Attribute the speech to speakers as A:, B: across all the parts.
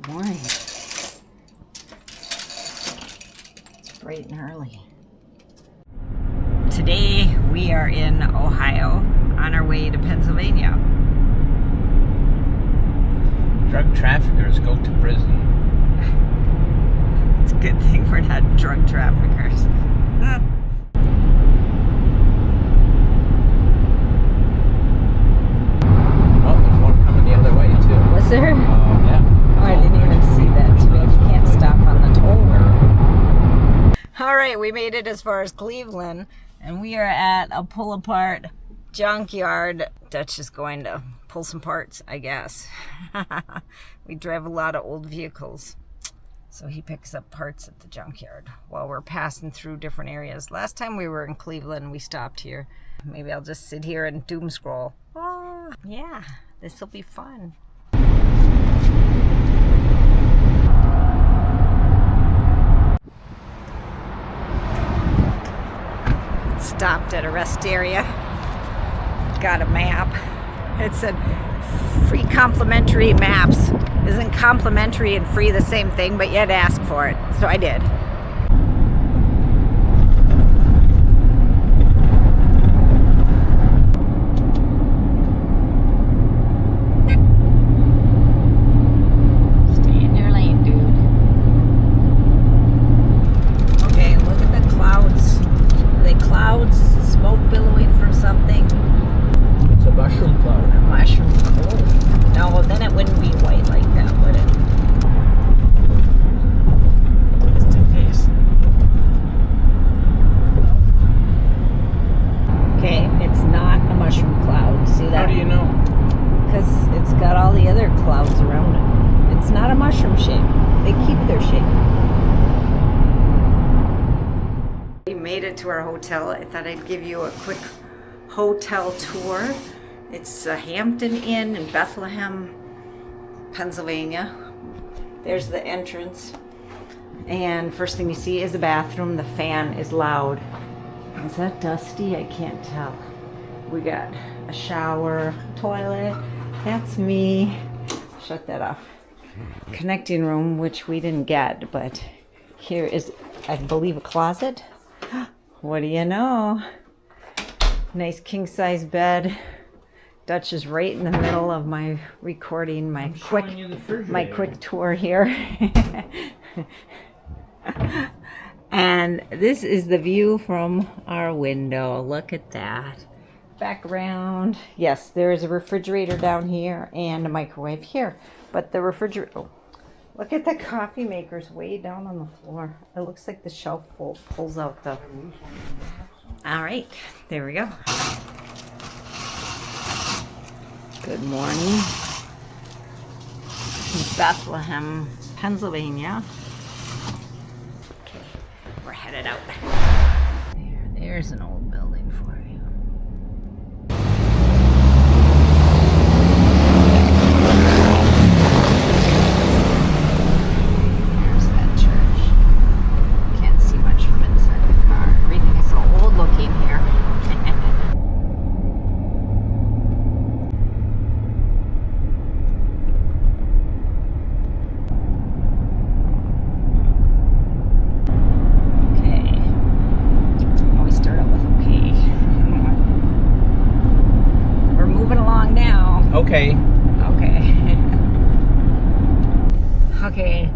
A: Good morning. It's bright and early. Today we are in Ohio on our way to Pennsylvania.
B: Drug traffickers go to prison.
A: It's a good thing we're not drug traffickers.
B: Oh, there's one coming the other way too.
A: Was there?
B: Yeah.
A: Oh, I didn't even see that today. You can't stop on the toll road. All right, we made it as far as Cleveland, and we are at a pull-apart junkyard. Dutch is going to pull some parts, I guess. We drive a lot of old vehicles, so he picks up parts at the junkyard while we're passing through different areas. Last time we were in Cleveland, we stopped here. Maybe I'll just sit here and doom scroll. Oh, yeah, this will be fun. Stopped at a rest area. Got a map. It said free complimentary maps. Isn't complimentary and free the same thing, but you had to ask for it. So I did. Stay in your lane, dude. Okay, look at the clouds. Are they clouds? Smoke billowing from something?
B: It's a mushroom cloud.
A: A mushroom. Oh. No, then it wouldn't be white like that, would it? Just in case. Okay, it's not a mushroom cloud. See that?
B: How do you know?
A: Because it's got all the other clouds around it. It's not a mushroom shape. They keep their shape. We made it to our hotel. I thought I'd give you a quick hotel tour. It's a Hampton Inn in Bethlehem, Pennsylvania. There's the entrance. And first thing you see is the bathroom. The fan is loud. Is that dusty? I can't tell. We got a shower, toilet. That's me. Shut that off. Connecting room, which we didn't get, but here is, I believe, a closet. What do you know? Nice king-size bed. Dutch is right in the middle of my recording, my quick tour here. And this is the view from our window. Look at that. Background. Yes, there is a refrigerator down here and a microwave here. But the refrigerator, oh, look at the coffee makers way down on the floor. It looks like the shelf pulls out the... All right, there we go. Good morning. Bethlehem, Pennsylvania. Okay, we're headed out. There's an old building for you. There's that church. Can't see much from inside the car. Everything is so old looking here.
B: Okay.
A: Okay.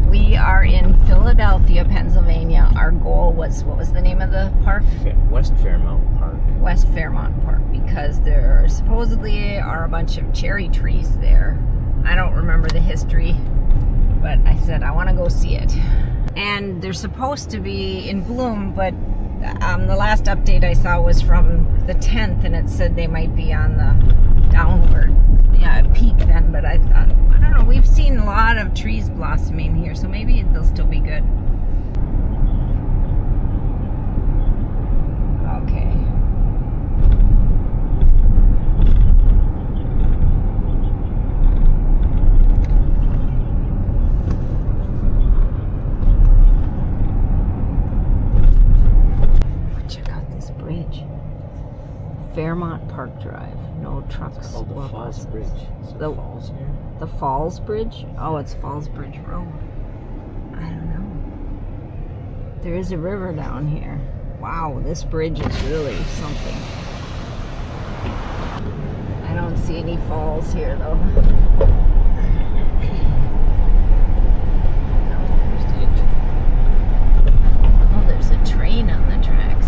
A: We are in Philadelphia, Pennsylvania. Our goal was, what was the name of the park?
B: West Fairmount Park.
A: West Fairmount Park, because there supposedly are a bunch of cherry trees there. I don't remember the history, but I said I want to go see it. And they're supposed to be in bloom, but the last update I saw was from the 10th, and it said they might be on the downward peak then, but I thought, I don't know, we've seen a lot of trees blossoming here, so maybe they'll still be good. Okay. Check out this bridge. Fairmount Park Drive. No trucks
B: Oh, the
A: or
B: Falls
A: buses.
B: Bridge. Is there falls here?
A: The Falls Bridge? Oh, it's Falls Bridge Road. I don't know. There is a river down here. Wow, this bridge is really something. I don't see any falls here though. Oh, there's a train on the tracks.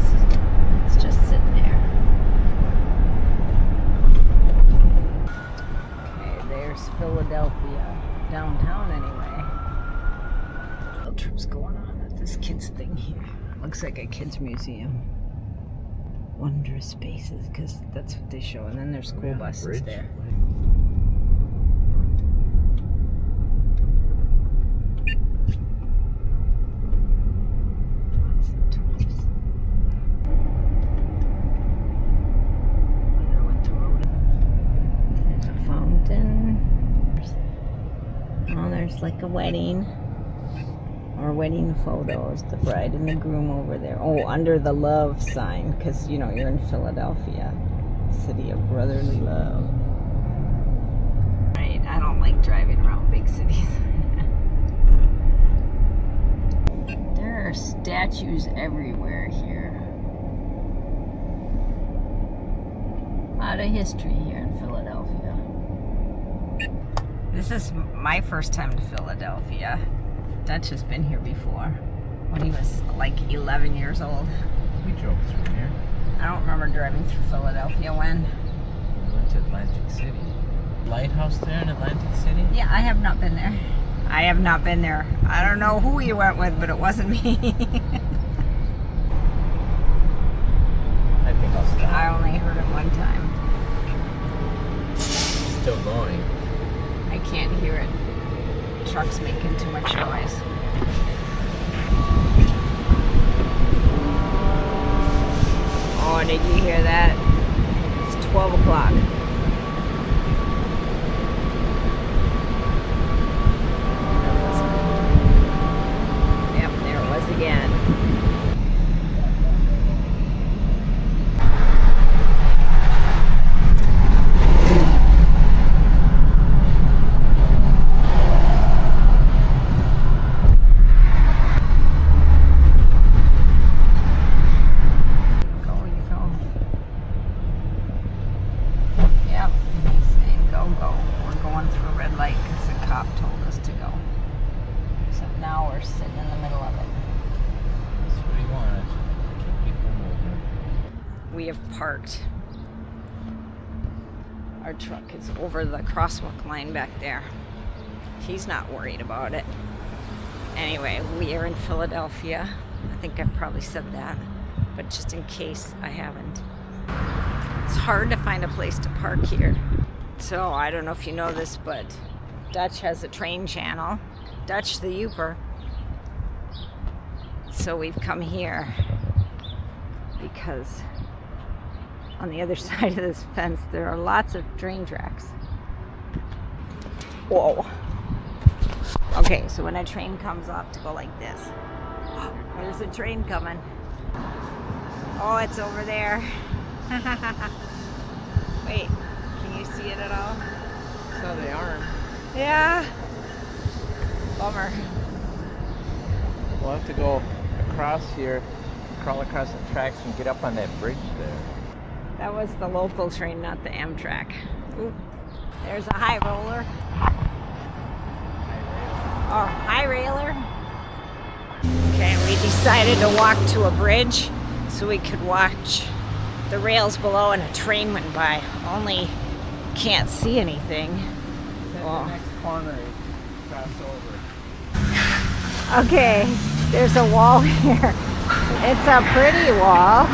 A: It's just sitting there. Okay, there's Philadelphia. Downtown anyway. Field trip's going on at this kids thing here. Looks like a kids museum. Wondrous spaces, because that's what they show. And then there's school buses there. Lots of toys. Wonder what the road is. There's a fountain. Oh, there's like a wedding. Or wedding photos, the bride and the groom over there. Oh, under the love sign, because you know you're in Philadelphia, city of brotherly love. Right, I don't like driving around big cities. There are statues everywhere here. A lot of history here in Philadelphia. This is my first time to Philadelphia. Dutch has been here before when he was like 11 years old.
B: We drove through here.
A: I don't remember driving through Philadelphia when.
B: We went to Atlantic City. Lighthouse there in Atlantic City?
A: Yeah, I have not been there. I have not been there. I don't know who you went with, but it wasn't me.
B: I think I'll stop.
A: I only heard it one time.
B: Still going.
A: I can't hear it. Truck's making too much noise. Oh, did you hear that? It's 12 o'clock. Yep, there it was again. We have parked. Our truck is over the crosswalk line back there. He's not worried about it. Anyway, we are in Philadelphia. I think I've probably said that, but just in case I haven't. It's hard to find a place to park here. So I don't know if you know this, but Dutch has a train channel. Dutch the Youper. So we've come here because on the other side of this fence there are lots of train tracks. Whoa. Okay, so when a train comes off to go like this, there's a train coming. Oh, it's over there. Wait, can you see it at all?
B: So they are.
A: Yeah. Bummer.
B: We'll have to go across here, crawl across the tracks and get up on that bridge there.
A: That was the local train, not the Amtrak. Ooh, there's a high roller. Or high railer. Okay, we decided to walk to a bridge so we could watch the rails below and a train went by. Only can't see anything.
B: The next corner is cross over.
A: Okay, there's a wall here. It's a pretty wall.